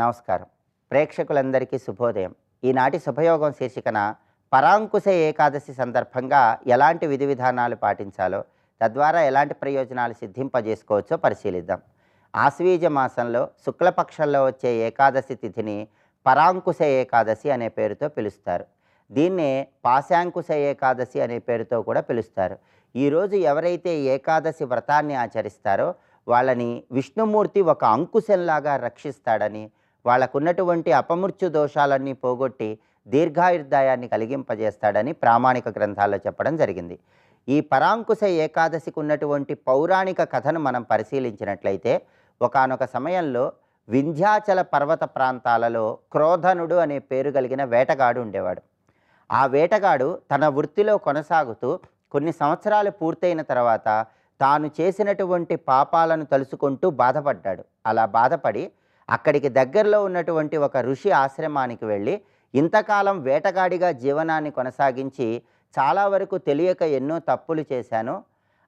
నమస్కారం. ప్రేక్షకులందరికీ శుభోదయం. ఈనాటి శుభయోగం శీర్షికన పరాంకుశ ఏకాదశి సందర్భంగా ఎలాంటి విధి విధానాలు పాటించాలో, తద్వారా ఎలాంటి ప్రయోజనాలు సిద్ధింపజేసుకోవచ్చో పరిశీలిద్దాం. ఆశ్వీజ మాసంలో శుక్లపక్షంలో వచ్చే ఏకాదశి తిథిని పరాంకుశ ఏకాదశి అనే పేరుతో పిలుస్తారు. దీన్నే పాశాంకుశ ఏకాదశి అనే పేరుతో కూడా పిలుస్తారు. ఈరోజు ఎవరైతే ఏకాదశి వ్రతాన్ని ఆచరిస్తారో వాళ్ళని విష్ణుమూర్తి ఒక అంకుశంలాగా రక్షిస్తాడని, వాళ్ళకున్నటువంటి అపమృత్యు దోషాలన్నీ పోగొట్టి దీర్ఘాయుర్దాయాన్ని కలిగింపజేస్తాడని ప్రామాణిక గ్రంథాల్లో చెప్పడం జరిగింది. ఈ పరాంకుశ ఏకాదశికి ఉన్నటువంటి పౌరాణిక కథను మనం పరిశీలించినట్లయితే, ఒకానొక సమయంలో వింధ్యాచల పర్వత ప్రాంతాలలో క్రోధనుడు అనే పేరు కలిగిన వేటగాడు ఉండేవాడు. ఆ వేటగాడు తన వృత్తిలో కొనసాగుతూ కొన్ని సంవత్సరాలు పూర్తయిన తర్వాత తాను చేసినటువంటి పాపాలను తలుచుకుంటూ బాధపడ్డాడు. అలా బాధపడి అక్కడికి దగ్గరలో ఉన్నటువంటి ఒక ఋషి ఆశ్రమానికి వెళ్ళి, ఇంతకాలం వేటగాడిగా జీవనాన్ని కొనసాగించి చాలా వరకు తెలియక ఎన్నో తప్పులు చేశాను,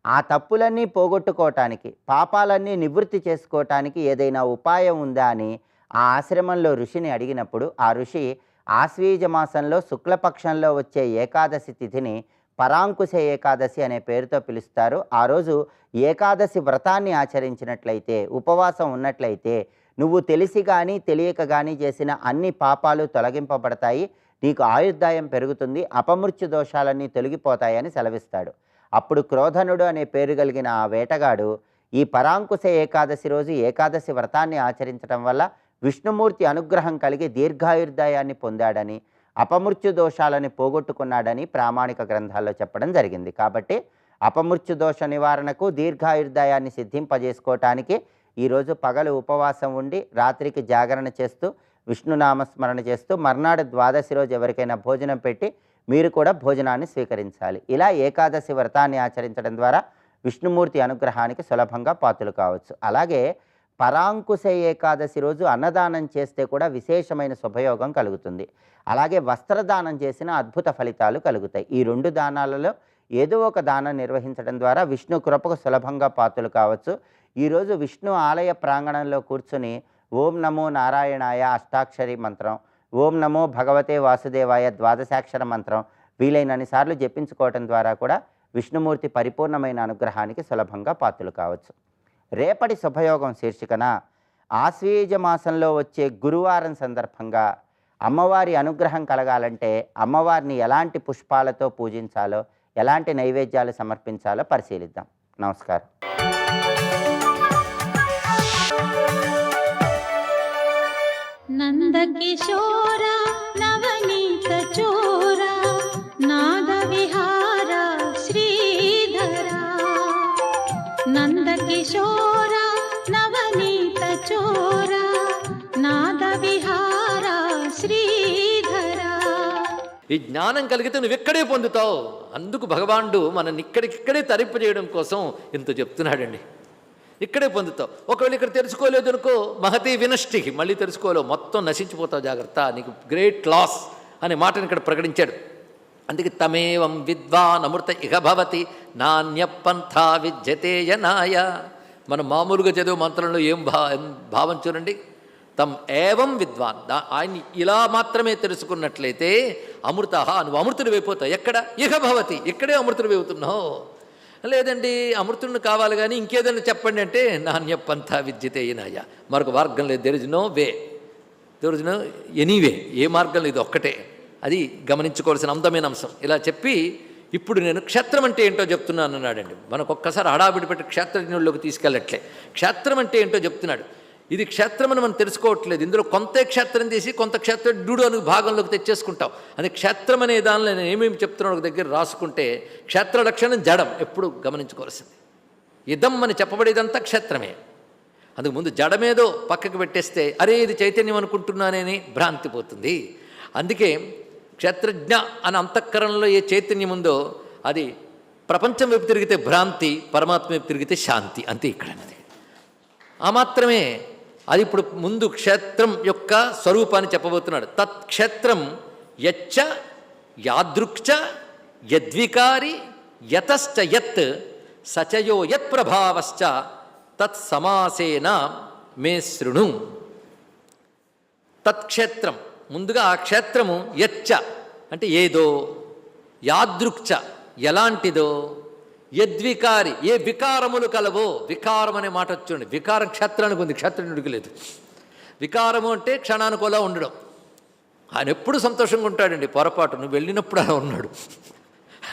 ఆ తప్పులన్నీ పోగొట్టుకోవటానికి, పాపాలన్నీ నివృత్తి చేసుకోవటానికి ఏదైనా ఉపాయం ఉందా అని ఆ ఆశ్రమంలో ఋషిని అడిగినప్పుడు, ఆ ఋషి ఆశ్వీజ మాసంలో శుక్లపక్షంలో వచ్చే ఏకాదశి తిథిని పరాంకుశ ఏకాదశి అనే పేరుతో పిలుస్తారు. ఆ రోజు ఏకాదశి వ్రతాన్ని ఆచరించినట్లయితే, ఉపవాసం ఉన్నట్లయితే, నువ్వు తెలిసి కానీ తెలియక కానీ చేసిన అన్ని పాపాలు తొలగింపబడతాయి, నీకు ఆయుర్దాయం పెరుగుతుంది, అపమృత్యు దోషాలన్నీ తొలగిపోతాయని సెలవిస్తాడు. అప్పుడు క్రోధనుడు అనే పేరు కలిగిన ఆ వేటగాడు ఈ పరాంకుశ ఏకాదశి రోజు ఏకాదశి వ్రతాన్ని ఆచరించడం వల్ల విష్ణుమూర్తి అనుగ్రహం కలిగి దీర్ఘాయుర్దాయాన్ని పొందాడని, అపమృత్యు దోషాలని పోగొట్టుకున్నాడని ప్రామాణిక గ్రంథాల్లో చెప్పడం జరిగింది. కాబట్టి అపమృత్యు దోష నివారణకు, దీర్ఘాయుర్దాయాన్ని సిద్ధింపజేసుకోవటానికి ఈరోజు పగలు ఉపవాసం ఉండి రాత్రికి జాగరణ చేస్తూ విష్ణునామస్మరణ చేస్తూ మర్నాడు ద్వాదశి రోజు ఎవరికైనా భోజనం పెట్టి మీరు కూడా భోజనాన్ని స్వీకరించాలి. ఇలా ఏకాదశి వ్రతాన్ని ఆచరించడం ద్వారా విష్ణుమూర్తి అనుగ్రహానికి సులభంగా పాత్రలు కావచ్చు. అలాగే పరాంకుశ ఏకాదశి రోజు అన్నదానం చేస్తే కూడా విశేషమైన శుభయోగం కలుగుతుంది. అలాగే వస్త్రదానం చేసిన అద్భుత ఫలితాలు కలుగుతాయి. ఈ రెండు దానాలలో ఏదో ఒక దానం నిర్వహించడం ద్వారా విష్ణు కృపకు సులభంగా పాత్రలు కావచ్చు. ఈరోజు విష్ణు ఆలయ ప్రాంగణంలో కూర్చుని ఓం నమో నారాయణాయ అష్టాక్షరి మంత్రం, ఓం నమో భగవతే వాసుదేవాయ ద్వాదశాక్షర మంత్రం వీలైనన్ని సార్లు జపించుకోవటం ద్వారా కూడా విష్ణుమూర్తి పరిపూర్ణమైన అనుగ్రహానికి సులభంగా పాత్రలు కావచ్చు. రేపటి శుభయోగం శీర్షికన ఆశ్వీజ మాసంలో వచ్చే గురువారం సందర్భంగా అమ్మవారి అనుగ్రహం కలగాలంటే అమ్మవారిని ఎలాంటి పుష్పాలతో పూజించాలో, ఎలాంటి నైవేద్యాలు సమర్పించాలో పరిశీలిద్దాం. నమస్కారం. నందకిశోర నవనీత చోర నాద విహార శ్రీధర, నందకిశోర నవనీత చోర నాద విహార శ్రీధర. ఈ జ్ఞానం కలిగితే నువ్వు ఎక్కడే పొందుతావు. అందుకు భగవానుడు మనల్ని ఇక్కడికిక్కడే తరింపజేయడం కోసం ఇంత చెప్తున్నాడండి. ఇక్కడే పొందుతావు. ఒకవేళ ఇక్కడ తెలుసుకోలేదు అనుకో, మహతి వినష్టికి, మళ్ళీ తెలుసుకోలేవు, మొత్తం నశించిపోతావు, జాగ్రత్త, నీకు గ్రేట్ లాస్ అనే మాటను ఇక్కడ ప్రకటించాడు. అందుకే తమేవం విద్వాన్ అమృత ఇహ భవతి నాణ్యపంథా విద్యతే యనాయ. మనం మామూలుగా చదివే మంత్రంలో ఏం భావం చూడండి. తమ్ ఏవం విద్వాన్, ఆయన్ని ఇలా మాత్రమే తెలుసుకున్నట్లయితే అమృత, నువ్వు అమృతుడు అయిపోతావు. ఎక్కడ? ఇహ భవతి, ఇక్కడే అమృతుడు అవుతున్నావు. లేదండి అమృతుడిని కావాలి కానీ ఇంకేదైనా చెప్పండి అంటే నాణ్యపంథ విద్యతే యనాయ, మరొక మార్గం లేదు. There is no way, there is no anyway, ఏ మార్గం లేదు, ఒక్కటే. అది గమనించుకోవాల్సిన అందమైన అంశం. ఇలా చెప్పి ఇప్పుడు నేను క్షేత్రం అంటే ఏంటో చెప్తున్నాను అన్నాడండి. మనకు ఒక్కసారి హడావిడి పెట్టి క్షేత్రజ్ఞుల్లోకి తీసుకెళ్ళట్లే. క్షేత్రం అంటే ఏంటో చెప్తున్నాడు. ఇది క్షేత్రం అని మనం తెలుసుకోవట్లేదు. ఇందులో కొంత క్షేత్రం తీసి కొంత క్షేత్రజ్ఞుడు అని భాగంలోకి తెచ్చేసుకుంటాం. అది క్షేత్రం అనే దానిలో నేను ఏమేమి చెప్తున్నాను ఒక దగ్గర రాసుకుంటే, క్షేత్ర లక్షణం జడం ఎప్పుడు గమనించుకోవాల్సింది. ఇదం అని చెప్పబడేదంతా క్షేత్రమే. అందుకు ముందు జడమేదో పక్కకు పెట్టేస్తే అరే ఇది చైతన్యం అనుకుంటున్నానని భ్రాంతి పోతుంది. అందుకే క్షేత్రజ్ఞ అనే అంతఃకరణలో ఏ చైతన్యం ఉందో అది ప్రపంచం వైపు తిరిగితే భ్రాంతి, పరమాత్మ వైపు తిరిగితే శాంతి. అంతే ఇక్కడ అన్నది. ఆ మాత్రమే. అది ఇప్పుడు ముందు క్షేత్రం యొక్క స్వరూపాన్ని చెప్పబోతున్నాడు. తత్క్షేత్రం యచ్చ యాదృక్చ యద్వికారి యతశ్చ యత్ సచయో యత్ ప్రభావశ్చ తత్ సమాసేన మే శృణు. తత్క్షేత్రం, ముందుగా ఆ క్షేత్రము యచ్చ అంటే ఏదో, యాదృక్చ ఎలాంటిదో, యద్వికారి ఏ వికారములు కలవో. వికారం అనే మాట వచ్చండి, వికారం క్షేత్రానికి ఉంది, క్షేత్రజ్ఞుడికి లేదు. వికారము అంటే క్షణానుకోలా ఉండడం. ఆయన ఎప్పుడు సంతోషంగా ఉంటాడండి, పొరపాటు నువ్వు వెళ్ళినప్పుడు అలా ఉన్నాడు.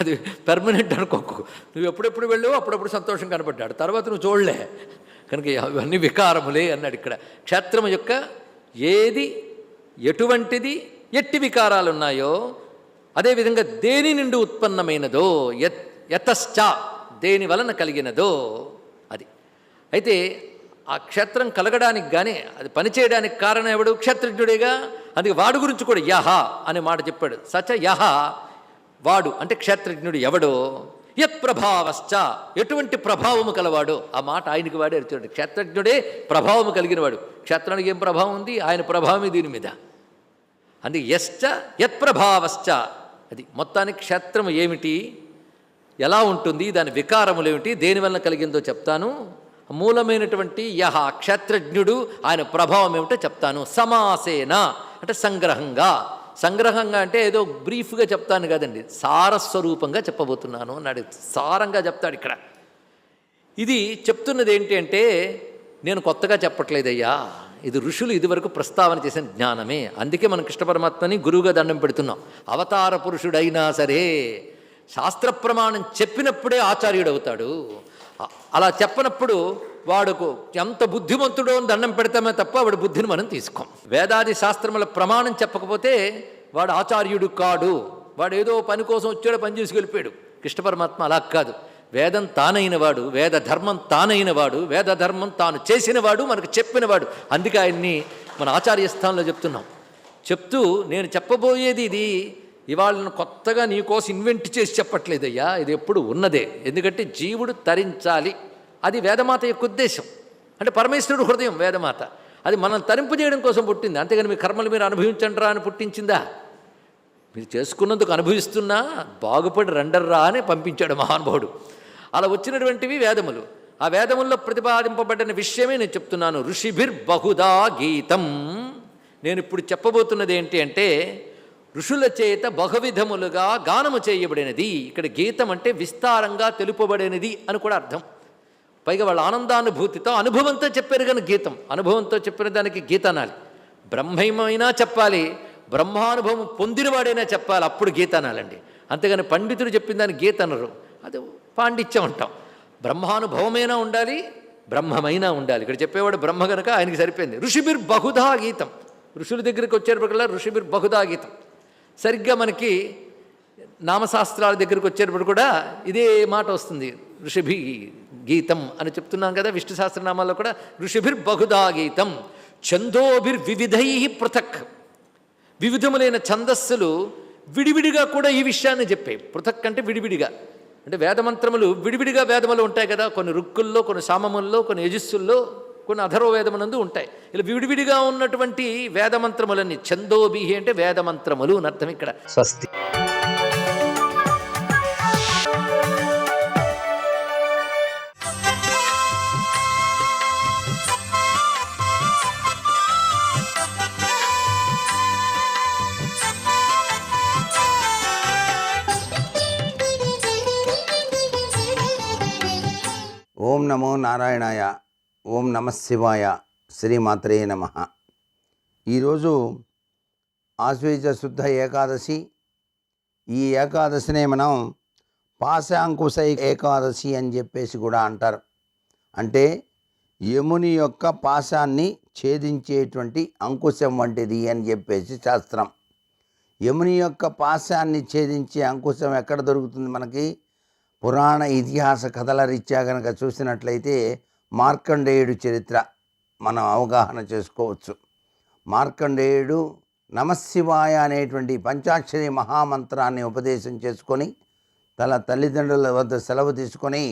అది పెర్మనెంట్ అనుకోకు. నువ్వు ఎప్పుడెప్పుడు వెళ్ళావో అప్పుడప్పుడు సంతోషం కనపడ్డాడు, తర్వాత నువ్వు చూడలే. కనుక ఇవన్నీ వికారములే అన్నాడు ఇక్కడ. క్షేత్రము యొక్క ఏది, ఎటువంటిది, ఎట్టి వికారాలు ఉన్నాయో, అదేవిధంగా దేని నుండి ఉత్పన్నమైనదో, యతశ్చ దేని వలన కలిగినదో అది. అయితే ఆ క్షేత్రం కలగడానికి కానీ అది పనిచేయడానికి కారణం ఎవడు? క్షేత్రజ్ఞుడేగా. అందుకే వాడు గురించి కూడా యహ అనే మాట చెప్పాడు. సచ యహ వాడు అంటే క్షేత్రజ్ఞుడు ఎవడో, యత్ ప్రభావశ్చ ఎటువంటి ప్రభావము కలవాడో. ఆ మాట ఆయనకి వాడే అడుగుతాడు. క్షేత్రజ్ఞుడే ప్రభావము కలిగిన వాడు. క్షేత్రానికి ఏం ప్రభావం ఉంది? ఆయన ప్రభావమే దీని మీద. అందుకే యశ్చ యత్ ప్రభావశ్చ అది. మొత్తానికి క్షేత్రము ఏమిటి, ఎలా ఉంటుంది, దాని వికారములు ఏమిటి, దేనివల్ల కలిగిందో చెప్తాను. మూలమైనటువంటి యహ క్షేత్రజ్ఞుడు, ఆయన ప్రభావం ఏమిటో చెప్తాను. సమాసేన అంటే సంగ్రహంగా. సంగ్రహంగా అంటే ఏదో బ్రీఫ్గా చెప్తాను కదండి, సారస్వరూపంగా చెప్పబోతున్నాను అన్నాడు. సారంగా చెప్తాడు ఇక్కడ. ఇది చెప్తున్నది ఏంటి అంటే, నేను కొత్తగా చెప్పట్లేదయ్యా, ఇది ఋషులు ఇదివరకు ప్రస్తావన చేసిన జ్ఞానమే. అందుకే మనం కృష్ణ పరమాత్మని గురువుగా దండం పెడుతున్నాం. అవతార పురుషుడైనా సరే శాస్త్ర ప్రమాణం చెప్పినప్పుడే ఆచార్యుడు అవుతాడు. అలా చెప్పనప్పుడు వాడుకు ఎంత బుద్ధిమంతుడో అని దండం పెడతామే తప్ప వాడి బుద్ధిని మనం తీసుకోం. వేదాది శాస్త్రముల ప్రమాణం చెప్పకపోతే వాడు ఆచార్యుడు కాడు. వాడు ఏదో పని కోసం వచ్చాడో పని చేసి వెళ్ళిపోయాడు. కృష్ణ పరమాత్మ అలా కాదు. వేదం తానైనవాడు, వేద ధర్మం తానైనవాడు, వేద ధర్మం తాను చేసినవాడు, మనకు చెప్పినవాడు. అందుకే ఆయన్ని మన ఆచార్య స్థానంలో చెప్తున్నాం. చెప్తూ నేను చెప్పబోయేది ఇది ఇవాళ కొత్తగా నీకోసం ఇన్వెంట్ చేసి చెప్పట్లేదయ్యా, ఇది ఎప్పుడు ఉన్నదే. ఎందుకంటే జీవుడు తరించాలి, అది వేదమాత యొక్క ఉద్దేశం. అంటే పరమేశ్వరుడు హృదయం వేదమాత, అది మనం తరింపు చేయడం కోసం పుట్టింది. అంతేగాని మీ కర్మలు మీరు అనుభవించండిరా అని పుట్టించిందా? మీరు చేసుకున్నందుకు అనుభవిస్తున్నా బాగుపడి రండర్రా అని పంపించాడు మహానుభావుడు. అలా వచ్చినటువంటివి వేదములు. ఆ వేదముల్లో ప్రతిపాదింపబడిన విషయమే నేను చెప్తున్నాను. ఋషిభిర్ బహుదా గీతం. నేను ఇప్పుడు చెప్పబోతున్నది ఏంటి అంటే, ఋషుల చేత బహువిధములుగా గానము చేయబడినది. ఇక్కడ గీతం అంటే విస్తారంగా తెలుపబడినది అని కూడా అర్థం. పైగా వాళ్ళ ఆనందానుభూతితో అనుభవంతో చెప్పారు కానీ గీతం. అనుభవంతో చెప్పిన దానికి గీత అనాలి. బ్రహ్మమైనా చెప్పాలి, బ్రహ్మానుభవం పొందినవాడైనా చెప్పాలి, అప్పుడు గీత అనాలండి. అంతేగాని పండితుడు చెప్పిన దాన్ని గీత అనరు, అది పాండిత్యం అంటాం. బ్రహ్మానుభవమైనా ఉండాలి, బ్రహ్మమైనా ఉండాలి. ఇక్కడ చెప్పేవాడు బ్రహ్మ గనక ఆయనకి సరిపోయింది. ఋషిభిర్ బహుధా గీతం. ఋషుల దగ్గరికి వచ్చేటప్పటికల్లా ఋషిభిర్ బహుధా గీతం. సరిగ్గా మనకి నామశాస్త్రాల దగ్గరికి వచ్చేటప్పుడు కూడా ఇదే మాట వస్తుంది, ఋషిభి గీతం అని చెప్తున్నాం కదా. విష్ణు సహస్రనామాల్లో కూడా ఋషిభిర్ బహుధా గీతం. ఛందోభిర్ వివిధై పృథక్. వివిధములైన ఛందస్సులు విడివిడిగా కూడా ఈ విషయాన్ని చెప్పాయి. పృథక్ అంటే విడివిడిగా. అంటే వేదమంత్రములు విడివిడిగా వేదములు ఉంటాయి కదా, కొన్ని రుక్కుల్లో, కొన్ని సామముల్లో, కొన్ని యజుస్సుల్లో, కొన్ని అధర్వ వేదమునందు ఉంటాయి. ఇలా విడివిడిగా ఉన్నటువంటి వేదమంత్రములన్నీ ఛందోభిహి అంటే వేదమంత్రములు అని అర్థం ఇక్కడ. స్వస్తి. ఓం నమో నారాయణాయ, ఓం నమః శివాయ, శ్రీమాత్రే నమః. ఈరోజు ఆశ్వేజ శుద్ధ ఏకాదశి. ఈ ఏకాదశినే మనం పాశాంకుశ ఏకాదశి అని చెప్పేసి కూడా అంటారు. అంటే యముని యొక్క పాశాన్ని ఛేదించేటువంటి అంకుశం వంటిది అని చెప్పేసి శాస్త్రం. యముని యొక్క పాశాన్ని ఛేదించే అంకుశం ఎక్కడ దొరుకుతుంది మనకి? పురాణ ఇతిహాస కథల రీత్యా కనుక చూసినట్లయితే మార్కండేయుడు చరిత్ర మనం అవగాహన చేసుకోవచ్చు. మార్కండేయుడు నమశివాయ అనేటువంటి పంచాక్షరి మహామంత్రాన్ని ఉపదేశం చేసుకొని తన తల్లిదండ్రుల వద్ద సెలవు తీసుకొని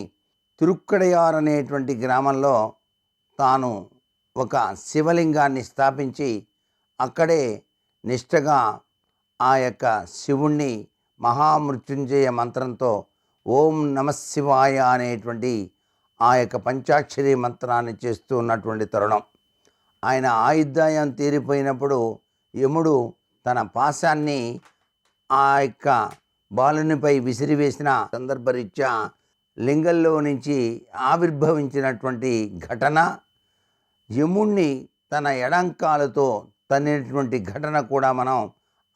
తిరుక్కడయార్ అనేటువంటి గ్రామంలో తాను ఒక శివలింగాన్ని స్థాపించి అక్కడే నిష్టగా ఆ యొక్క శివుణ్ణి మహామృత్యుంజయ మంత్రంతో ఓం నమశివాయ అనేటువంటి ఆ యొక్క పంచాక్షరి మంత్రాన్ని చేస్తూ ఉన్నటువంటి తరుణం. ఆయన ఆయుర్దాయం తీరిపోయినప్పుడు యముడు తన పాశాన్ని ఆ యొక్క బాలునిపై విసిరివేసిన సందర్భరీత్యా లింగంలో నుంచి ఆవిర్భవించినటువంటి ఘటన, యముణ్ణి తన ఎడంకాలతో తన్నినటువంటి ఘటన కూడా మనం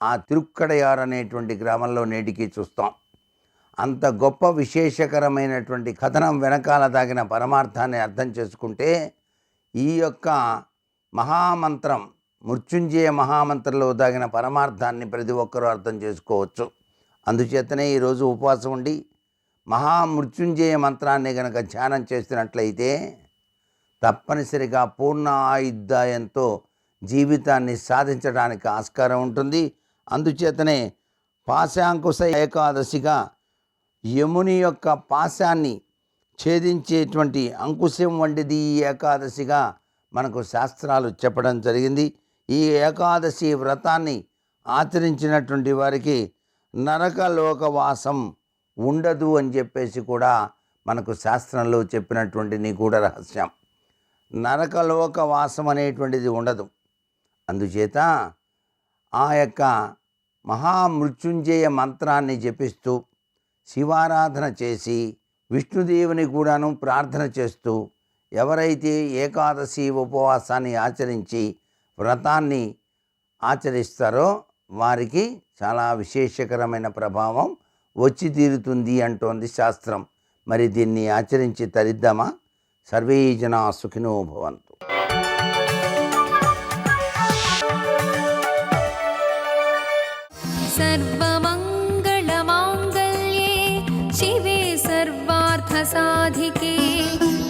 ఆ తిరుక్కడయార్ అనేటువంటి గ్రామంలో నేటికి చూస్తాం. అంత గొప్ప విశేషకరమైనటువంటి కథనం వెనకాల దాగిన పరమార్థాన్ని అర్థం చేసుకుంటే ఈ యొక్క మహామంత్రం, మృత్యుంజయ మహామంత్రంలో దాగిన పరమార్థాన్ని ప్రతి ఒక్కరూ అర్థం చేసుకోవచ్చు. అందుచేతనే ఈరోజు ఉపవాసం ఉండి మహామృత్యుంజయ మంత్రాన్ని గనక ధ్యానం చేసినట్లయితే తప్పనిసరిగా పూర్ణ ఆయుర్దాయంతో జీవితాన్ని సాధించడానికి ఆస్కారం ఉంటుంది. అందుచేతనే పాశాంకుశ ఏకాదశిగా యముని యొక్క పాశాన్ని ఛేదించేటువంటి అంకుశం వంటిది ఈ ఏకాదశిగా మనకు శాస్త్రాలు చెప్పడం జరిగింది. ఈ ఏకాదశి వ్రతాన్ని ఆచరించినటువంటి వారికి నరకలోకవాసం ఉండదు అని చెప్పేసి కూడా మనకు శాస్త్రంలో చెప్పినటువంటి నిగూఢ రహస్యం. నరకలోకవాసం అనేటువంటిది ఉండదు. అందుచేత ఆ యొక్క మహామృత్యుంజయ మంత్రాన్ని జపిస్తూ శివారాధన చేసి విష్ణుదేవుని కూడాను ప్రార్థన చేస్తూ ఎవరైతే ఏకాదశి ఉపవాసాన్ని ఆచరించి వ్రతాన్ని ఆచరిస్తారో వారికి చాలా విశేషకరమైన ప్రభావం వచ్చి తీరుతుంది అంటోంది శాస్త్రం. మరి దీన్ని ఆచరించి తరిద్దామా? సర్వే జనా సుఖినో భవంతు. सर्वमङ्गलमाङ्गल्ये शिवे सर्वार्थसाधिके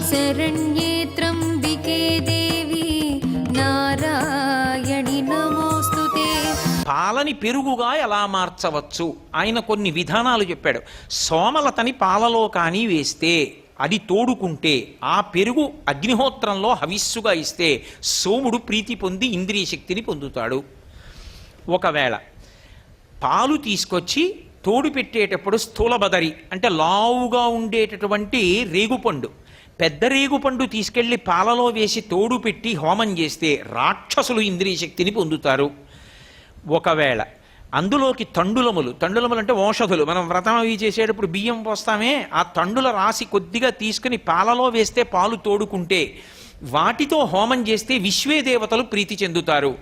शरण्ये त्र्यम्बिके देवी नारायणि नमोऽस्तुते. పాలని పెరుగుగా ఎలా మార్చవచ్చు ఆయన కొన్ని విధానాలు చెప్పాడు. సోమలతని పాలలో కానీ వేస్తే, అది తోడుకుంటే, ఆ పెరుగు అగ్నిహోత్రంలో హవిస్సుగా ఇస్తే సోముడు ప్రీతి పొంది ఇంద్రియ శక్తిని పొందుతాడు. ఒకవేళ పాలు తీసుకొచ్చి తోడు పెట్టేటప్పుడు స్థూలబదరి అంటే లావుగా ఉండేటటువంటి రేగుపండు, పెద్ద రేగుపండు తీసుకెళ్లి పాలలో వేసి తోడు పెట్టి హోమం చేస్తే రాక్షసులు ఇంద్రియ శక్తిని పొందుతారు. ఒకవేళ అందులోకి తండులములు అంటే ఔషధులు, మనం వ్రతం అవి చేసేటప్పుడు బియ్యం పోస్తామే, ఆ తండుల రాసి కొద్దిగా తీసుకుని పాలలో వేస్తే పాలు తోడుకుంటే వాటితో హోమం చేస్తే విశ్వే దేవతలు ప్రీతి చెందుతారు.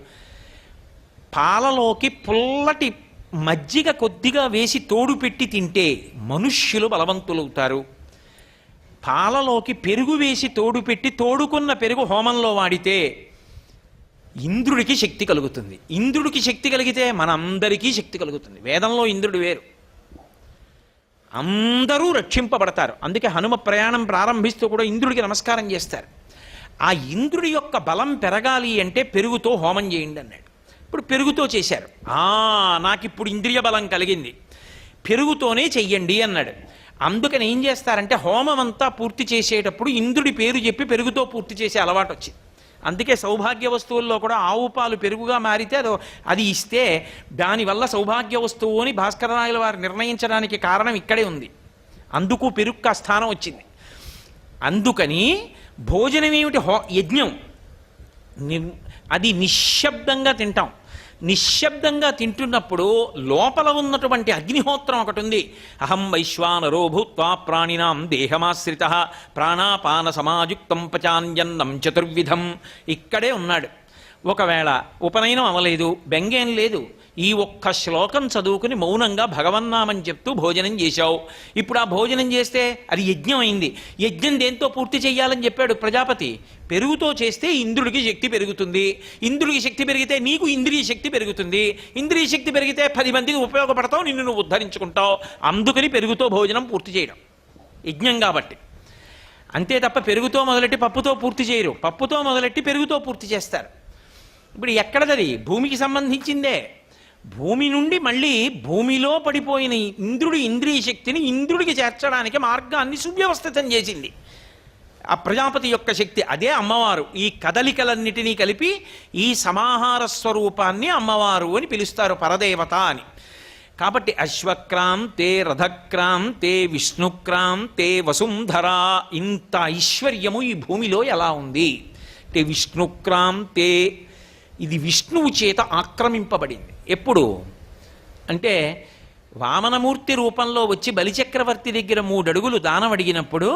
పాలలోకి పుల్లటి మజ్జిగ కొద్దిగా వేసి తోడు పెట్టి తింటే మనుష్యులు బలవంతులవుతారు. పాలలోకి పెరుగు వేసి తోడు పెట్టి తోడుకున్న పెరుగు హోమంలో వాడితే ఇంద్రుడికి శక్తి కలుగుతుంది. ఇంద్రుడికి శక్తి కలిగితే మనందరికీ శక్తి కలుగుతుంది. వేదంలో ఇంద్రుడు వేరు, అందరూ రక్షింపబడతారు. అందుకే హనుమ ప్రయాణం ప్రారంభిస్తూ కూడా ఇంద్రుడికి నమస్కారం చేస్తారు. ఆ ఇంద్రుడి యొక్క బలం పెరగాలి అంటే పెరుగుతో హోమం చేయండి అన్నాడు. ఇప్పుడు పెరుగుతో చేశారు. నాకు ఇప్పుడు ఇంద్రియ బలం కలిగింది, పెరుగుతోనే చెయ్యండి అన్నాడు. అందుకని ఏం చేస్తారంటే హోమం అంతా పూర్తి చేసేటప్పుడు ఇంద్రుడి పేరు చెప్పి పెరుగుతో పూర్తి చేసే అలవాటు వచ్చింది. అందుకే సౌభాగ్య వస్తువుల్లో కూడా ఆవు పాలు పెరుగుగా మారితే అది ఇస్తే దానివల్ల సౌభాగ్య వస్తువు అని భాస్కరరాయల వారు నిర్ణయించడానికి కారణం ఇక్కడే ఉంది. అందుకు పెరుగు ఆ స్థానం వచ్చింది. అందుకని భోజనం ఏమిటి? యజ్ఞం. అది నిశ్శబ్దంగా తింటాం. నిశ్శబ్దంగా తింటున్నప్పుడు లోపల ఉన్నటువంటి అగ్నిహోత్రం ఒకటి ఉంది. అహం వైశ్వానరో భూత్వా ప్రాణినాం దేహమాశ్రితః ప్రాణాపాన సమాయుక్తం పచాన్యన్నం చతుర్విధం. ఇక్కడే ఉన్నాడు. ఒకవేళ ఉపనయనం అవలేదు, బెంగేం లేదు, ఈ ఒక్క శ్లోకం చదువుకుని మౌనంగా భగవన్నామం చెప్తూ భోజనం చేశావు. ఇప్పుడు ఆ భోజనం చేస్తే అది యజ్ఞం అయింది. యజ్ఞం దేంతో పూర్తి చెయ్యాలని చెప్పాడు ప్రజాపతి? పెరుగుతో చేస్తే ఇంద్రుడికి శక్తి పెరుగుతుంది. ఇంద్రుడికి శక్తి పెరిగితే నీకు ఇంద్రియ శక్తి పెరుగుతుంది. ఇంద్రియ శక్తి పెరిగితే 10 మందికి ఉపయోగపడతావు, నిన్ను నువ్వు ఉద్ధరించుకుంటావు. అందుకని పెరుగుతో భోజనం పూర్తి చేయడం యజ్ఞం కాబట్టి. అంతే తప్ప పెరుగుతో మొదలెట్టి పప్పుతో పూర్తి చేయరు. పప్పుతో మొదలెట్టి పెరుగుతో పూర్తి చేస్తారు. ఇప్పుడు ఎక్కడదది? భూమికి సంబంధించిందే. భూమి నుండి మళ్ళీ భూమిలో పడిపోయిన ఇంద్రుడి ఇంద్రియ శక్తిని ఇంద్రుడికి చేర్చడానికి మార్గాన్ని సువ్యవస్థితం చేసింది ఆ ప్రజాపతి యొక్క శక్తి. అదే అమ్మవారు. ఈ కదలికలన్నిటినీ కలిపి ఈ సమాహార స్వరూపాన్ని అమ్మవారు అని పిలుస్తారు, పరదేవత అని. కాబట్టి అశ్వక్రాంతే రథక్రాంతే విష్ణుక్రాంతే వసుంధర. ఇంత ఐశ్వర్యము ఈ భూమిలో ఎలా ఉంది అంటే విష్ణుక్రాంతే ఇది విష్ణువు చేత ఆక్రమింపబడింది. ఎప్పుడు అంటే వామనమూర్తి రూపంలో వచ్చి బలిచక్రవర్తి దగ్గర 3 అడుగులు దానం అడిగినప్పుడు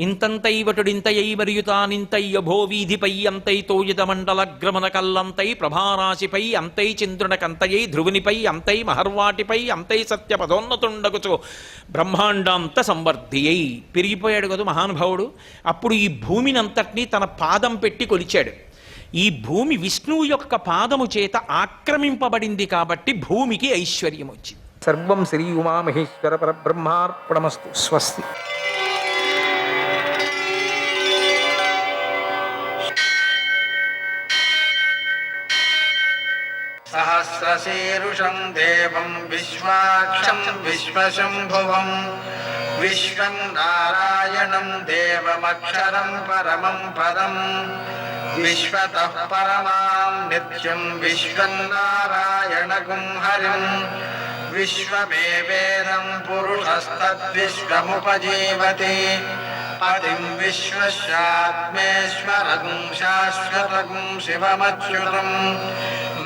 ఇంతంతైవటుడింతయై మరియుతానింతయ్య భోవీధిపై అంతై తోయుధ మండలగ్రమణ కల్లంతై ప్రభారాశిపై అంతై చంద్రునకంతయై ధ్రువునిపై అంతై మహర్వాటిపై అంతై సత్యపదోన్నతుండగుచో బ్రహ్మాండాంత సంవర్ధి అయి పెరిగిపోయాడు కదా మహానుభావుడు. అప్పుడు ఈ భూమిని అంతటినీ తన పాదం పెట్టి కొలిచాడు. ఈ భూమి విష్ణువు యొక్క పాదము చేత ఆక్రమింపబడింది కాబట్టి భూమికి ఐశ్వర్యం వచ్చింది. సర్వం శ్రీ ఉమామహేశ్వర పరబ్రహ్మార్పణమస్తు. స్వస్తి. సహస్రశీరుషం దేవం విశ్వాక్షం విశ్వశంభువం విశ్వం నారాయణం దేవమక్షరం పరమం పదం విశ్వతః పరమాం నిత్యం విశ్వం నారాయణగుం హరిం విశ్వమేవేదం పురుషస్తద్విశ్వముపజీవతి పతిం విశ్వస్యాత్మేశ్వరగుం శాశ్వతగుం శివమచ్యుతం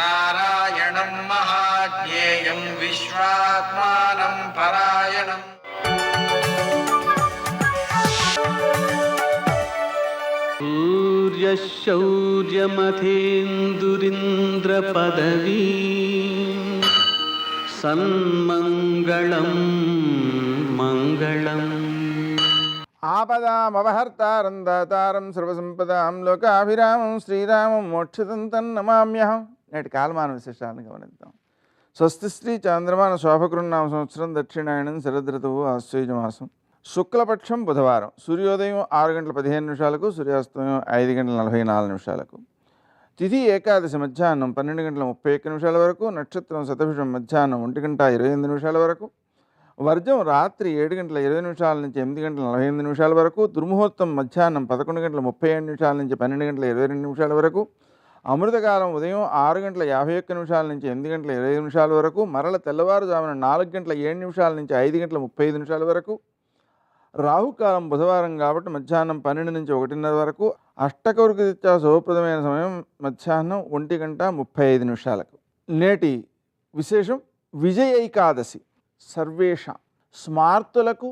నారాయణం మహాజ్ఞేయం విశ్వాత్మానం పరాయణం. శౌర్యమథేందురింద్రపదవీ సన్మంగళం మంగళం. ఆపదామవహర్తారం దాతారం సర్వసంపదాం లోకాభిరామం శ్రీరామం మోక్షదం తన్నమామ్యహం. నేటి కాలమాన విశేషాలను గమనిద్దాం. స్వస్తి శ్రీ చాంద్రమాన శోభకృన్నామ సంవత్సరం దక్షిణాయనం శరదృతువు ఆశ్వయుజమాసం శుక్లపక్షం బుధవారం సూర్యోదయం 6:15 సూర్యాస్తమయం 5:44 తిథి ఏకాదశి మధ్యాహ్నం 12:31 వరకు, నక్షత్రం శతభిషం మధ్యాహ్నం 1:28 వరకు, వర్జం రాత్రి 7:20 నుంచి 8:48 వరకు, దుర్ముహూర్తం మధ్యాహ్నం 11:37 నుంచి 12:22 వరకు, అమృతకాలం ఉదయం 6:51 నుంచి 8:25 వరకు, మరల తెల్లవారుజామున 4:07 నుంచి 5:35 వరకు, రాహుకాలం బుధవారం కాబట్టి మధ్యాహ్నం 12 నుంచి 1:30 వరకు, అష్టకౌర్గరీత్యా శుభప్రదమైన సమయం మధ్యాహ్నం 1:35. నేటి విశేషం విజయ ఏకాదశి. సర్వేష స్మార్తులకు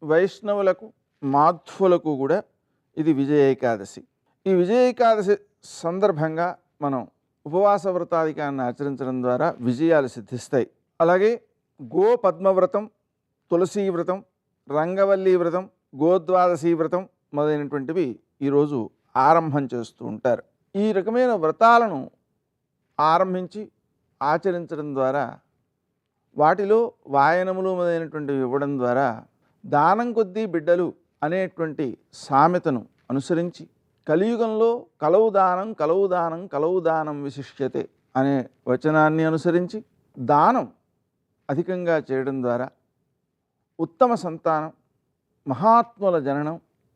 వైష్ణవులకు మాధ్వులకు కూడా ఇది విజయ ఏకాదశి. ఈ విజయ ఏకాదశి సందర్భంగా మనం ఉపవాస వ్రతాధికాన్ని ఆచరించడం ద్వారా విజయాలు సిద్ధిస్తాయి. అలాగే గో పద్మవ్రతం, తులసీ వ్రతం, రంగవల్లీ వ్రతం, గోద్వాదశీ వ్రతం మొదలైనటువంటివి ఈరోజు ఆరంభం చేస్తూ ఉంటారు. ఈ రకమైన వ్రతాలను ఆరంభించి ఆచరించడం ద్వారా వాటిలో వాయనములు మొదలైనటువంటివి ఇవ్వడం ద్వారా దానం కొద్దీ బిడ్డలు అనేటువంటి సామెతను అనుసరించి కలియుగంలో కలవు దానం కలవు దానం కలవు దానం విశిష్యతే అనే వచనాన్ని అనుసరించి దానం అధికంగా చేయడం ద్వారా ఉత్తమ సంతానం, మహాత్ముల జననం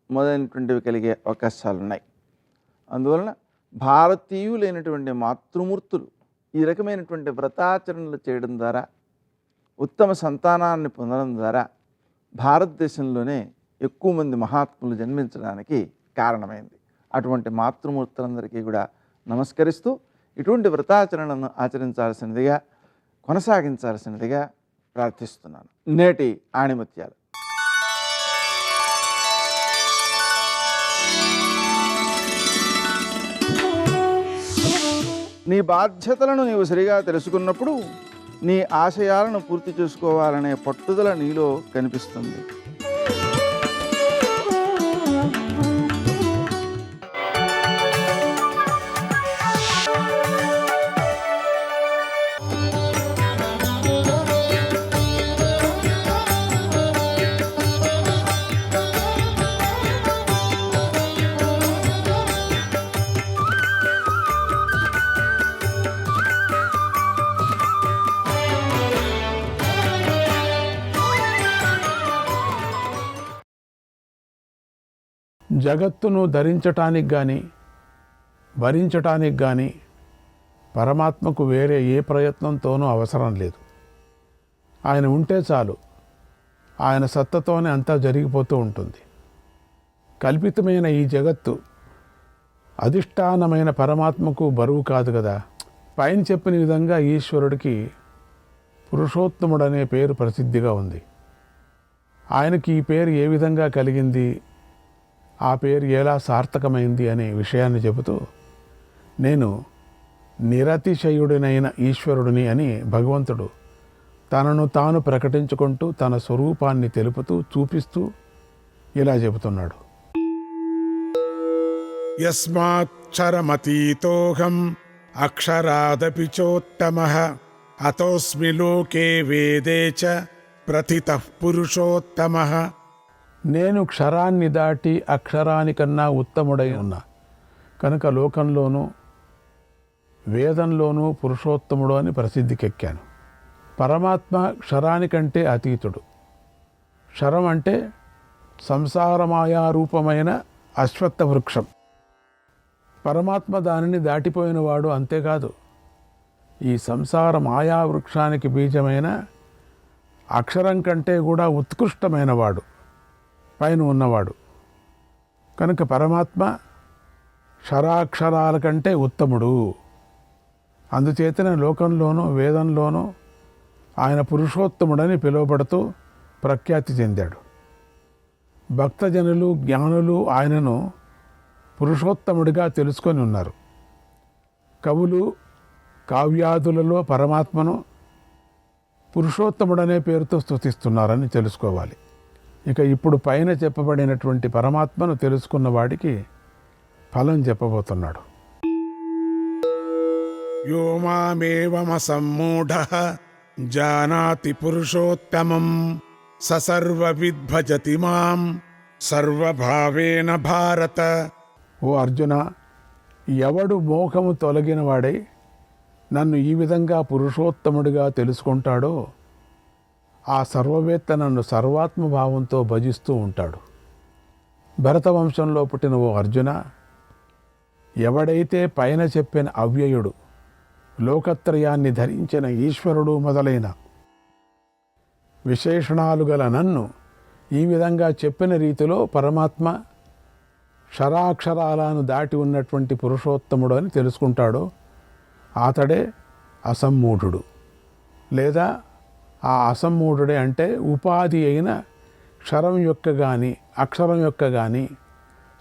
మొదలైనటువంటివి కలిగే అవకాశాలు ఉన్నాయి. అందువలన భారతీయులైనటువంటి మాతృమూర్తులు ఈ రకమైనటువంటి వ్రతాచరణలు చేయడం ద్వారా ఉత్తమ సంతానాన్ని పొందడం ద్వారా భారతదేశంలోనే ఎక్కువ మంది మహాత్ములు జన్మించడానికి కారణమైంది. అటువంటి మాతృమూర్తులందరికీ కూడా నమస్కరిస్తూ ఇటువంటి వ్రతాచరణను ఆచరించాల్సినదిగా కొనసాగించాల్సినదిగా ప్రార్థిస్తున్నాను. నేటి ఆణిముత్యాలు. నీ బాధ్యతలను నీవు సరిగా తెలుసుకున్నప్పుడు నీ ఆశయాలను పూర్తి చేసుకోవాలనే పట్టుదల నీలో కనిపిస్తుంది. జగత్తును ధరించటానికి కానీ భరించటానికి కానీ పరమాత్మకు వేరే ఏ ప్రయత్నంతోనూ అవసరం లేదు. ఆయన ఉంటే చాలు, ఆయన సత్తతోనే అంతా జరిగిపోతూ ఉంటుంది. కల్పితమైన ఈ జగత్తు అధిష్టానమైన పరమాత్మకు బరువు కాదు కదా. పైన చెప్పిన విధంగా ఈశ్వరుడికి పురుషోత్తముడనే పేరు ప్రసిద్ధిగా ఉంది. ఆయనకి ఈ పేరు ఏ విధంగా కలిగింది, ఆ పేరు ఎలా సార్థకమైంది అనే విషయాన్ని చెబుతూ, నేను నిరతిశయుడినైన ఈశ్వరుడిని అని భగవంతుడు తనను తాను ప్రకటించుకుంటూ తన స్వరూపాన్ని తెలుపుతూ చూపిస్తూ ఇలా చెబుతున్నాడు. యస్మాక్షరమతీతోహం అక్షరాదపి చోత్తమః అతోస్మి లోకే వేదే చ ప్రథితః పురుషోత్తమః. నేను క్షరాన్ని దాటి అక్షరానికన్నా ఉత్తముడై ఉన్నా కనుక లోకంలోనూ వేదంలోనూ పురుషోత్తముడు అని ప్రసిద్ధికెక్కాను. పరమాత్మ క్షరానికంటే అతీతుడు. క్షరం అంటే సంసారమాయారూపమైన అశ్వత్థ వృక్షం. పరమాత్మ దానిని దాటిపోయినవాడు. అంతేకాదు, ఈ సంసార మాయా వృక్షానికి బీజమైన అక్షరం కంటే కూడా ఉత్కృష్టమైన వాడు, పైన ఉన్నవాడు. కనుక పరమాత్మ క్షరాక్షరాల కంటే ఉత్తముడు. అందుచేతనే లోకంలోనూ వేదంలోనూ ఆయన పురుషోత్తముడని పిలువబడుతూ ప్రఖ్యాతి చెందాడు. భక్తజనులు జ్ఞానులు ఆయనను పురుషోత్తముడిగా తెలుసుకొని ఉన్నారు. కవులు కావ్యాదులలో పరమాత్మను పురుషోత్తముడనే పేరుతో స్తుతిస్తున్నారని తెలుసుకోవాలి. ఇక ఇప్పుడు పైన చెప్పబడినటువంటి పరమాత్మను తెలుసుకున్న వాడికి ఫలం చెప్పబోతున్నాడు. యో మామేవమసమ్మూఢః జానాతి పురుషోత్తమం స సర్వవిద్భజతి మాం సర్వభావేన భారత. ఓ అర్జున, ఎవడు మోహము తొలగిన వాడై నన్ను ఈ విధంగా పురుషోత్తముడిగా తెలుసుకుంటాడో ఆ సర్వవేత్త నన్ను సర్వాత్మభావంతో భజిస్తూ ఉంటాడు. భరతవంశంలో పుట్టిన ఓ అర్జున, ఎవడైతే పైన చెప్పిన అవ్యయుడు, లోకత్రయాన్ని ధరించిన ఈశ్వరుడు మొదలైన విశేషణాలు గల నన్ను ఈ విధంగా చెప్పిన రీతిలో పరమాత్మ క్షరాక్షరాలను దాటి ఉన్నటువంటి పురుషోత్తముడు అని తెలుసుకుంటాడో అతడే అసమ్మూఢుడు. లేదా ఆ అసమ్మూఢుడే అంటే ఉపాధి అయిన క్షరం యొక్క కానీ అక్షరం యొక్క కానీ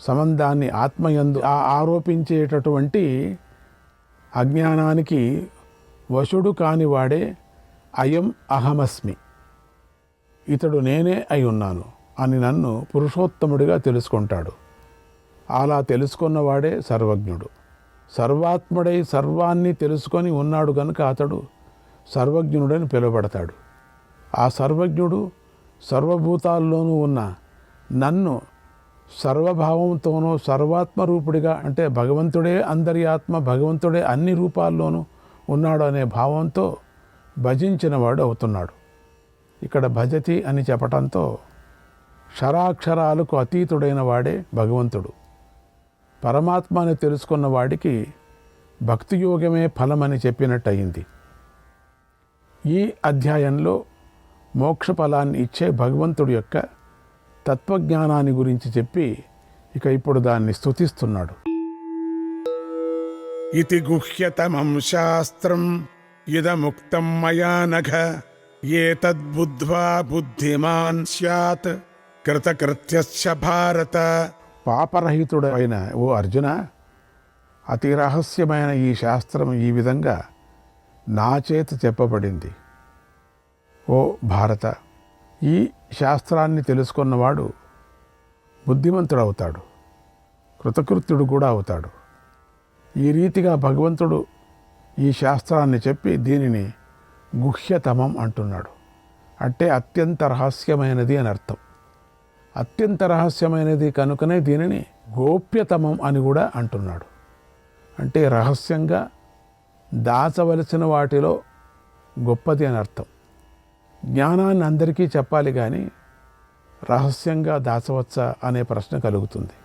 సంబంధాన్ని ఆత్మయందు ఆరోపించేటటువంటి అజ్ఞానానికి వశుడు కానివాడే అయం అహమస్మి, ఇతడు నేనే అయి ఉన్నాను అని నన్ను పురుషోత్తముడిగా తెలుసుకుంటాడు. అలా తెలుసుకున్నవాడే సర్వజ్ఞుడు. సర్వాత్ముడై సర్వాన్ని తెలుసుకొని ఉన్నాడు కనుక అతడు సర్వజ్ఞుడని పిలువబడతాడు. ఆ సర్వజ్ఞుడు సర్వభూతాల్లోనూ ఉన్న నన్ను సర్వభావంతోనూ సర్వాత్మరూపుడిగా, అంటే భగవంతుడే అందరి ఆత్మ, భగవంతుడే అన్ని రూపాల్లోనూ ఉన్నాడు అనే భావంతో భజించినవాడు అవుతున్నాడు. ఇక్కడ భజతి అని చెప్పటంతో క్షరాక్షరాలకు అతీతుడైన వాడే భగవంతుడు. పరమాత్మని తెలుసుకున్న వాడికి భక్తియోగమే ఫలమని చెప్పినట్టు అయింది. ఈ అధ్యాయంలో మోక్ష ఫలాన్ని ఇచ్చే భగవంతుడి యొక్క తత్వజ్ఞానాన్ని గురించి చెప్పి ఇక ఇప్పుడు దాన్ని స్తుతిస్తున్నాడు. ఇతి గుహ్యతమం శాస్త్రం ఇదముక్తం మయా నఘ ఏతద్బుద్ధ్వా బుద్ధిమాన్ స్యాత్ కృతకృత్యశ్చ భారత. పాపరహితుడైన ఓ అర్జున, అతి రహస్యమైన ఈ శాస్త్రం ఈ విధంగా నా చేత చెప్పబడింది. ఓ భారత, ఈ శాస్త్రాన్ని తెలుసుకున్నవాడు బుద్ధిమంతుడు అవుతాడు, కృతకృత్యుడు కూడా అవుతాడు. ఈ రీతిగా భగవంతుడు ఈ శాస్త్రాన్ని చెప్పి దీనిని గుహ్యతమం అంటున్నాడు. అంటే అత్యంత రహస్యమైనది అని అర్థం. అత్యంత రహస్యమైనది కనుకనే దీనిని గోప్యతమం అని కూడా అంటున్నాడు. అంటే రహస్యంగా దాచవలసిన వాటిలో గొప్పది అని అర్థం. జ్ఞానాన్ని అందరికీ చెప్పాలి కానీ రహస్యంగా దాచవచ్చా అనే ప్రశ్న కలుగుతుంది.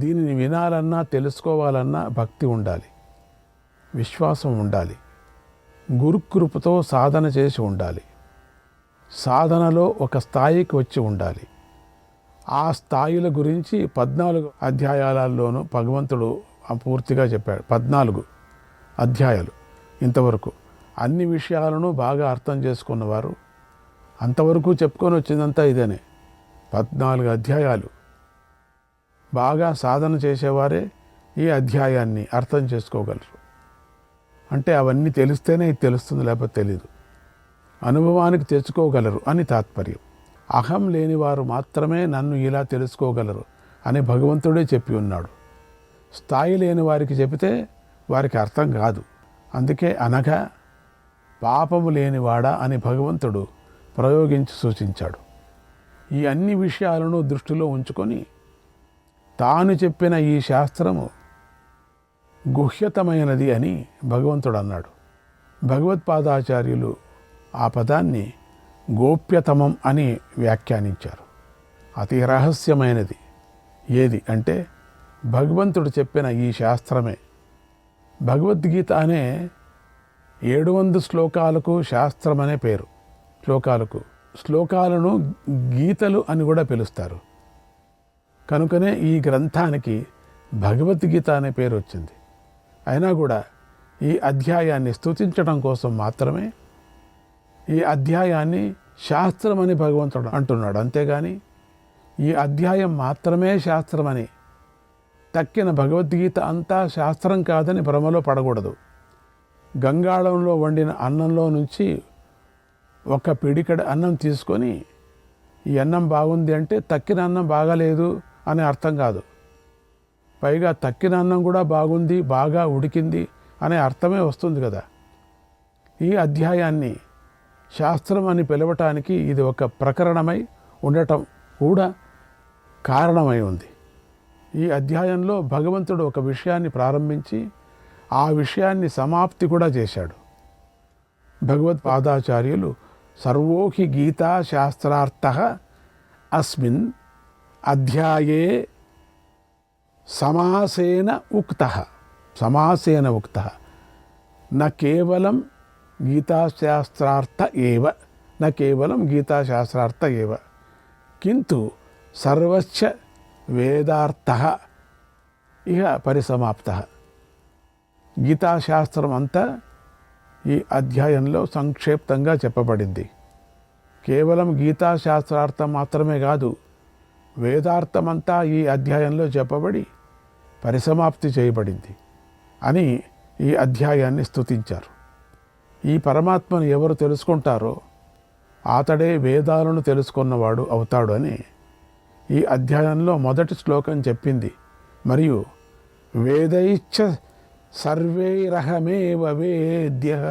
దీనిని వినాలన్నా తెలుసుకోవాలన్నా భక్తి ఉండాలి, విశ్వాసం ఉండాలి, గురుకృపతో సాధన చేసి ఉండాలి, సాధనలో ఒక స్థాయికి వచ్చి ఉండాలి. ఆ స్థాయిల గురించి 14 అధ్యాయాలలోనూ భగవంతుడు పూర్తిగా చెప్పాడు. 14 అధ్యాయాలు. ఇంతవరకు అన్ని విషయాలను బాగా అర్థం చేసుకున్నవారు, అంతవరకు చెప్పుకొని వచ్చిందంతా ఇదేనే. 14 అధ్యాయాలు బాగా సాధన చేసేవారే ఈ అధ్యాయాన్ని అర్థం చేసుకోగలరు. అంటే అవన్నీ తెలిస్తేనే ఇది తెలుస్తుంది, లేకపోతే తెలీదు. అనుభవానికి తెచ్చుకోగలరు అని తాత్పర్యం. అహం లేనివారు మాత్రమే నన్ను ఇలా తెలుసుకోగలరు అని భగవంతుడే చెప్పి ఉన్నాడు. స్థాయి లేని వారికి చెబితే వారికి అర్థం కాదు. అందుకే అనగా పాపము లేనివాడా అని భగవంతుడు ప్రయోగించి సూచించాడు. ఈ అన్ని విషయాలను దృష్టిలో ఉంచుకొని తాను చెప్పిన ఈ శాస్త్రము గుహ్యతమైనది అని భగవంతుడు అన్నాడు. భగవత్పాదాచార్యులు ఆ పదాన్ని గోప్యతమం అని వ్యాఖ్యానించారు. అతి రహస్యమైనది ఏది అంటే భగవంతుడు చెప్పిన ఈ శాస్త్రమే. భగవద్గీత అనే 700 శ్లోకాలకు శాస్త్రం అనే పేరు. శ్లోకాలను గీతలు అని కూడా పిలుస్తారు. కనుకనే ఈ గ్రంథానికి భగవద్గీత అనే పేరు వచ్చింది. అయినా కూడా ఈ అధ్యాయాన్ని స్తుతించడం కోసం మాత్రమే ఈ అధ్యాయాన్ని శాస్త్రం అని భగవంతుడు అంటున్నాడు. అంతేగాని ఈ అధ్యాయం మాత్రమే శాస్త్రమని, తక్కిన భగవద్గీత అంతా శాస్త్రం కాదని భ్రమలో పడకూడదు. గంగాళంలో వండిన అన్నంలో నుంచి ఒక పిడికడ అన్నం తీసుకొని ఈ అన్నం బాగుంది అంటే తక్కిన అన్నం బాగాలేదు అనే అర్థం కాదు. పైగా తక్కిన అన్నం కూడా బాగుంది, బాగా ఉడికింది అనే అర్థమే వస్తుంది కదా. ఈ అధ్యాయాన్ని శాస్త్రం అని పిలవటానికి ఇది ఒక ప్రకరణమై ఉండటం కూడా కారణమై ఉంది. ఈ అధ్యాయంలో భగవంతుడు ఒక విషయాన్ని ప్రారంభించి ఆ విషయాన్ని సమాప్తి కూడా చేశాడు. భగవత్పాదాచార్యులు సర్వోహి గీతా శాస్త్రార్థః అస్మిన్ అధ్యాయే సమాసేన ఉక్తః న కేవలం గీతాశాస్త్రార్థ ఏవ కింటు సర్వచ్చ వేదార్థః ఇహ పరిసమాప్తః. గీతాశాస్త్రం అంతా ఈ అధ్యాయంలో సంక్షిప్తంగా చెప్పబడింది. కేవలం గీతాశాస్త్రార్థం మాత్రమే కాదు, వేదార్థమంతా ఈ అధ్యాయంలో చెప్పబడి పరిసమాప్తి చేయబడింది అని ఈ అధ్యాయాన్ని స్తుతించారు. ఈ పరమాత్మను ఎవరు తెలుసుకుంటారో అతడే వేదాలను తెలుసుకున్నవాడు అవుతాడు అని ఈ అధ్యాయంలో మొదటి శ్లోకం చెప్పింది. మరియు వేదైశ్చ సర్వైరహమేవ వేద్యః,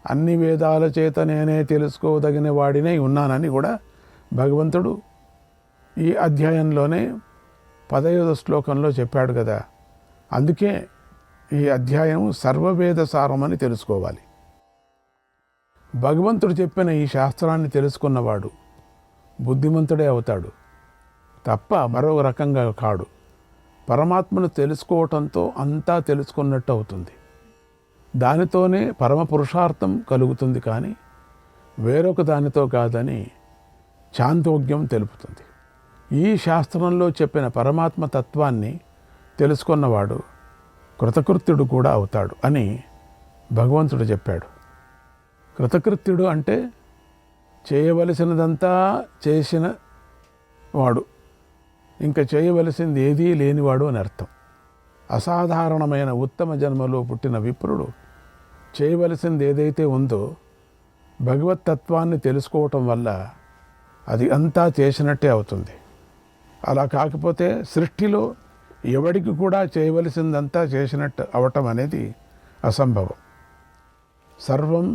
అన్ని వేదాల చేత నేనే తెలుసుకోదగిన వాడినే ఉన్నానని కూడా భగవంతుడు ఈ అధ్యాయంలోనే 15వ శ్లోకంలో చెప్పాడు కదా. అందుకే ఈ అధ్యాయం సర్వవేద సారమని తెలుసుకోవాలి. భగవంతుడు చెప్పిన ఈ శాస్త్రాన్ని తెలుసుకున్నవాడు బుద్ధిమంతుడే అవుతాడు తప్ప మరో రకంగా కాడు. పరమాత్మను తెలుసుకోవటంతో అంతా తెలుసుకున్నట్టు అవుతుంది. దానితోనే పరమ పురుషార్థం కలుగుతుంది, కానీ వేరొక దానితో కాదని చాందోగ్యం తెలుపుతుంది. ఈ శాస్త్రంలో చెప్పిన పరమాత్మ తత్వాన్ని తెలుసుకున్నవాడు కృతకృత్యుడు కూడా అవుతాడు అని భగవంతుడు చెప్పాడు. కృతకృత్యుడు అంటే చేయవలసినదంతా చేసిన వాడు, ఇంకా చేయవలసింది ఏదీ లేనివాడు అని అర్థం. అసాధారణమైన ఉత్తమ జన్మలో పుట్టిన విప్రుడు చేయవలసింది ఏదైతే ఉందో భగవత్తత్వాన్ని తెలుసుకోవటం వల్ల అది అంతా చేసినట్టే అవుతుంది. అలా కాకపోతే సృష్టిలో ఎవడికి కూడా చేయవలసిందంతా చేసినట్టు అవటం అనేది అసంభవం. సర్వం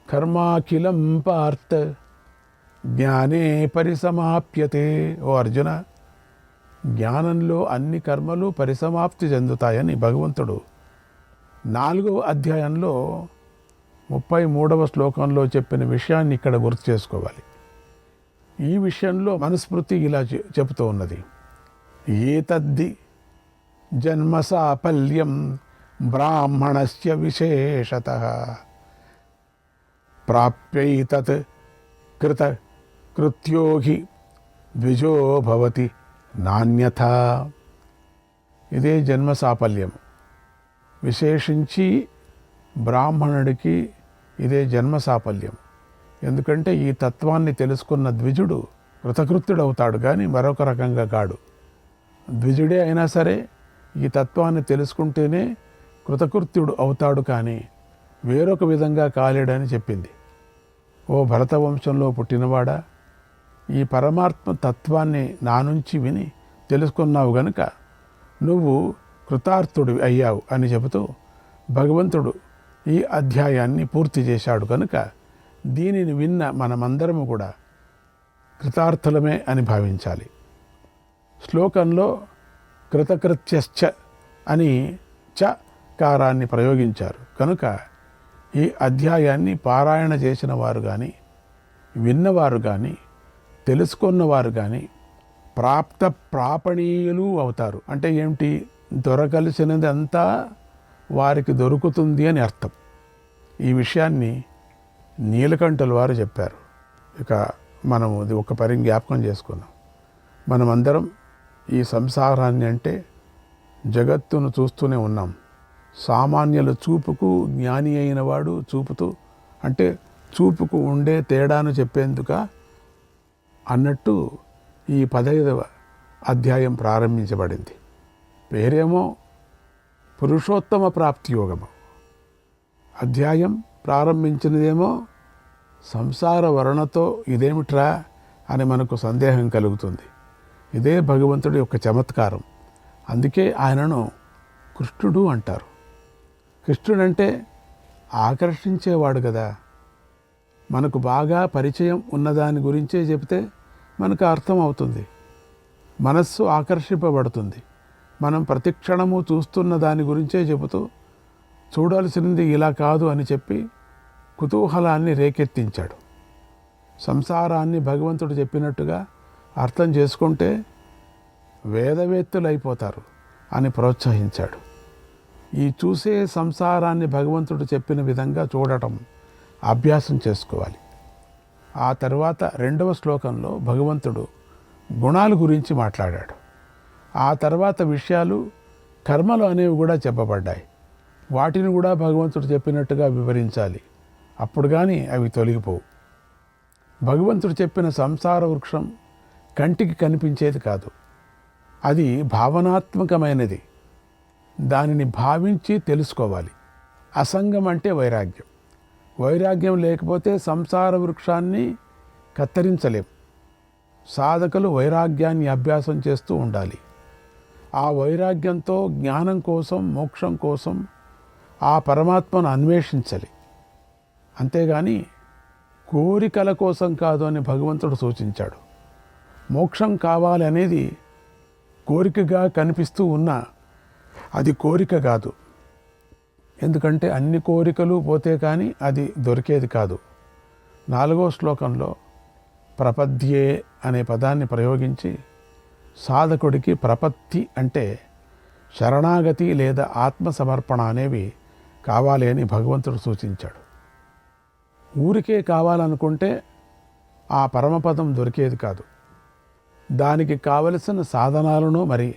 కర్మాఖిలం పార్థ జ్ఞానే పరిసమాప్యతే. ఓ అర్జున, జ్ఞానంలో అన్ని కర్మలు పరిసమాప్తి చెందుతాయని భగవంతుడు 4వ అధ్యాయంలో 33వ శ్లోకంలో చెప్పిన విషయాన్ని ఇక్కడ గుర్తు చేసుకోవాలి. ఈ విషయంలో మనుస్మృతి ఇలా చెబుతూ ఉన్నది. ఏతద్ధి జన్మ సాఫల్యం బ్రాహ్మణస్య విశేషతః ప్రాప్యైతత్ కృత కృత్యో హి ద్విజో భవతి నాణ్యథా. ఇదే జన్మ సాఫల్యం. విశేషించి బ్రాహ్మణుడికి ఇదే జన్మ సాఫల్యం. ఎందుకంటే ఈ తత్వాన్ని తెలుసుకున్న ద్విజుడు కృతకృత్యుడవుతాడు కానీ మరొక రకంగా కాడు. ద్విజుడే అయినా సరే ఈ తత్వాన్ని తెలుసుకుంటేనే కృతకృత్యుడు అవుతాడు కానీ వేరొక విధంగా కాలేడని చెప్పింది. ఓ భరతవంశంలో పుట్టినవాడా, ఈ పరమాత్మ తత్వాన్ని నా నుంచి విని తెలుసుకున్నావు గనుక నువ్వు కృతార్థుడు అయ్యావు అని చెబుతూ భగవంతుడు ఈ అధ్యాయాన్ని పూర్తి చేశాడు కనుక దీనిని విన్న మనమందరము కూడా కృతార్థులమే అని భావించాలి. శ్లోకంలో కృతకృత్యశ్చ అని చ కారాన్ని ప్రయోగించారు కనుక ఈ అధ్యాయాన్ని పారాయణ చేసిన వారు కానీ, విన్నవారు కానీ, తెలుసుకున్నవారు కానీ ప్రాప్త ప్రాపణీయులు అవుతారు. అంటే ఏమిటి? దొరకలిసినది అంతా వారికి దొరుకుతుంది అని అర్థం. ఈ విషయాన్ని నీలకంఠుల వారు చెప్పారు. ఇక మనము ఇది ఒక పరి జ్ఞాపకం చేసుకున్నాం. మనమందరం ఈ సంసారాన్ని అంటే జగత్తును చూస్తూనే ఉన్నాం. సామాన్యుల చూపుకు జ్ఞాని అయిన వాడు చూపుతూ, అంటే చూపుకు ఉండే తేడాను చెప్పేందుక అన్నట్టు ఈ 15వ అధ్యాయం ప్రారంభించబడింది. పేరేమో పురుషోత్తమ ప్రాప్తి యోగము. అధ్యాయం ప్రారంభించినదేమో సంసార వర్ణతో ఇదేమిట్రా అని మనకు సందేహం కలుగుతుంది. ఇదే భగవంతుడి యొక్క చమత్కారం. అందుకే ఆయనను కృష్ణుడు అంటారు. కృష్ణుడంటే ఆకర్షించేవాడు కదా. మనకు బాగా పరిచయం ఉన్నదాని గురించే చెబితే మనకు అర్థం అవుతుంది. మనస్సు ఆకర్షింపబడుతుంది. మనం ప్రతిక్షణము చూస్తున్న దాని గురించే చెబుతూ చూడాల్సింది ఇలా కాదు అని చెప్పి కుతూహలాన్ని రేకెత్తించాడు. సంసారాన్ని భగవంతుడు చెప్పినట్టుగా అర్థం చేసుకుంటే వేదవేత్తులైపోతారు అని ప్రోత్సహించాడు. ఈ చూసే సంసారాన్ని భగవంతుడు చెప్పిన విధంగా చూడటం అభ్యాసం చేసుకోవాలి. ఆ తర్వాత 2వ శ్లోకంలో భగవంతుడు గుణాల గురించి మాట్లాడాడు. ఆ తర్వాత విషయాలు కర్మలు అనేవి కూడా చెప్పబడ్డాయి. వాటిని కూడా భగవంతుడు చెప్పినట్టుగా వివరించాలి. అప్పుడు కానీ అవి తొలగిపోవు. భగవంతుడు చెప్పిన సంసార వృక్షం కంటికి కనిపించేది కాదు. అది భావనాత్మకమైనది. దానిని భావించి తెలుసుకోవాలి. అసంగం అంటే వైరాగ్యం. వైరాగ్యం లేకపోతే సంసార వృక్షాన్ని కత్తిరించలేం. సాధకులు వైరాగ్యాన్ని అభ్యాసం చేస్తూ ఉండాలి. ఆ వైరాగ్యంతో జ్ఞానం కోసం, మోక్షం కోసం ఆ పరమాత్మను అన్వేషించాలి. అంతేగాని కోరికల కోసం కాదు అని భగవంతుడు సూచించాడు. మోక్షం కావాలి అనేది కోరికగా కనిపిస్తూ ఉన్నా అది కోరిక కాదు. ఎందుకంటే అన్ని కోరికలు పోతే కానీ అది దొరికేది కాదు. 4వ శ్లోకంలో ప్రపద్యే అనే పదాన్ని ప్రయోగించి సాధకుడికి ప్రపత్తి అంటే శరణాగతి లేదా ఆత్మసమర్పణ అనేవి కావాలి అని భగవంతుడు సూచించాడు. ఊరికే కావాలనుకుంటే ఆ పరమపదం దొరికేది కాదు. దానికి కావలసిన సాధనాలను, మరి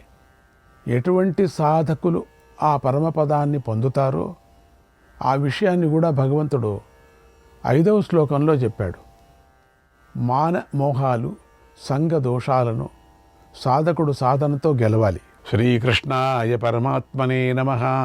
ఎటువంటి సాధకులు ఆ పరమపదాన్ని పొందుతారో ఆ విషయాన్ని కూడా భగవంతుడు 5వ శ్లోకంలో చెప్పాడు. మాన మోహాలు, సంగ దోషాలను సాధకుడు సాధనతో గెలవాలి. శ్రీకృష్ణాయ పరమాత్మనే నమః.